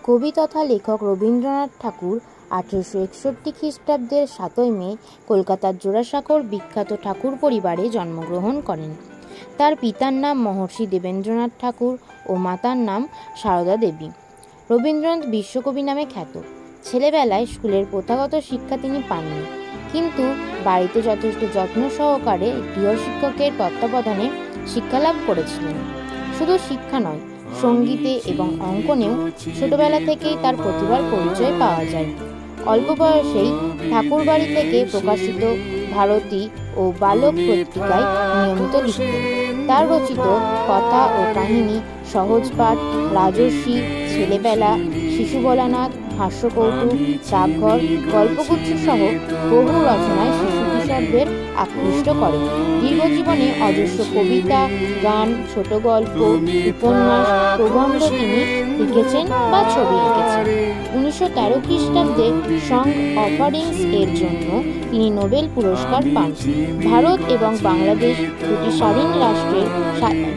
কবি তথা লেখক রবীন্দ্রনাথ ঠাকুর 1861 খ্রিস্টাব্দের 7 মে কলকাতার জোড়াসাঁকোর বিখ্যাত ঠাকুর পরিবারে জন্মগ্রহণ করেন। তার পিতার নাম মহর্ষি দেবেন্দ্রনাথ ঠাকুর ও মাতার নাম সারদা দেবী। রবীন্দ্রনাথ বিশ্বকবি নামে খ্যাত। ছেলেবেলায় স্কুলের প্রথাগত শিক্ষা তিনি পাননি, কিন্তু বাড়িতে যথেষ্ট যত্ন সহকারে গৃহশিক্ষকের তত্ত্বাবধানে শিক্ষালাভ করেছিলেন। শুধু শিক্ষা নয়, সঙ্গীতে এবং অঙ্কনেও ছোটবেলা থেকেই তার প্রতিভার পরিচয় পাওয়া যায়। অল্প বয়সেই ঠাকুরবাড়ি থেকে প্রকাশিত ভারতী ও বালক পত্রিকায় নিয়মিত লিখতেন। তার রচিত কথা ও কাহিনী সহজপাঠ, রাজর্ষি, ছেলেবেলা, শিশুবলানাথ, হাস্যকৌতুক, ডাকঘর, গল্পগুচ্ছ সহ বহু রচনায় শিশু কিশোরদের আকৃষ্ট করে। দীর্ঘজীবনে অজস্র কবিতা, গান, ছোট গল্প, উপন্যাস, প্রবন্ধ তিনি লিখেছেন বা ছবি এঁকেছেন। 1913 খ্রিস্টাব্দে সং অফারিংস এর জন্য তিনি নোবেল পুরস্কার পান। ভারত এবং বাংলাদেশ দুটি স্বাধীন রাষ্ট্রের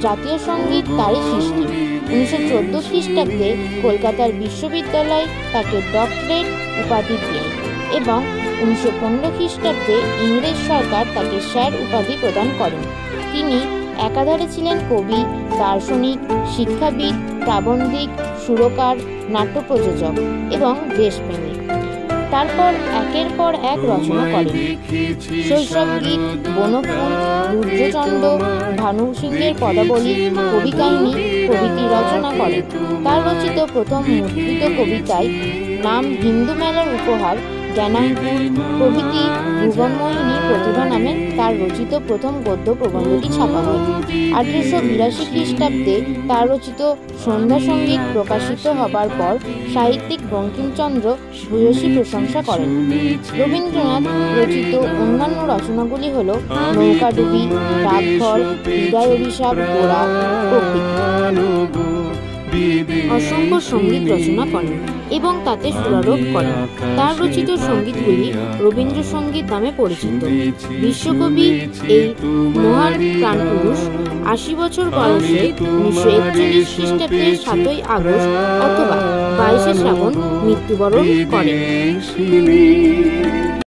জাতীয় সঙ্গীত তারই সৃষ্টি। 1914 খ্রিস্টাব্দে কলকাতার বিশ্ববিদ্যালয় তাকে ডক্টরেট উপাধি দেয় এবং 1915 খ্রিস্টাব্দে ইংরেজ সরকার তাকে স্যার উপাধি প্রদান করেন। তিনি একাধারে ছিলেন কবি, দার্শনিক, শিক্ষাবিদ, প্রাবন্ধিক, সুরকার, নাট্য প্রযোজক এবং দেশপ্রেমিক। তারপর একের পর এক রচনা করেন। শৈশব গীত, বনফুল, রুদ্রচন্দ্র, ভানু সিংহের পদাবলী, কবি কাহিনী প্রভৃতি রচনা করেন। তার রচিত প্রথম মুদ্রিত কবিতায় নাম হিন্দু মেলার উপহার, জ্ঞানাঙ্কুর প্রভৃতি, ভুবনমোহিনী প্রতিভা নামে তার রচিত প্রথম গদ্য প্রবন্ধটি ছাপা হয়। 1882 খ্রিস্টাব্দে তার রচিত সন্ধ্যা সঙ্গীত প্রকাশিত হবার পর সাহিত্যিক বঙ্কিমচন্দ্র ভূয়সী প্রশংসা করেন। রবীন্দ্রনাথ রচিত অন্যান্য রচনাগুলি হল নৌকাডুবি, ডাকঘর, হৃদয় অভিশাপ, গোরা প্রভৃতি। অসংখ্য সঙ্গীত রচনা করেন এবং তাতে সুরারোপ করেন। তার রচিত সঙ্গীতগুলি রবীন্দ্রসঙ্গীত নামে পরিচিত। বিশ্বকবি এই মহান প্রাণপুরুষ 80 বছর বয়সে 1941 খ্রিস্টাব্দের 7 আগস্ট অথবা 22 শ্রাবণ মৃত্যুবরণ করেন।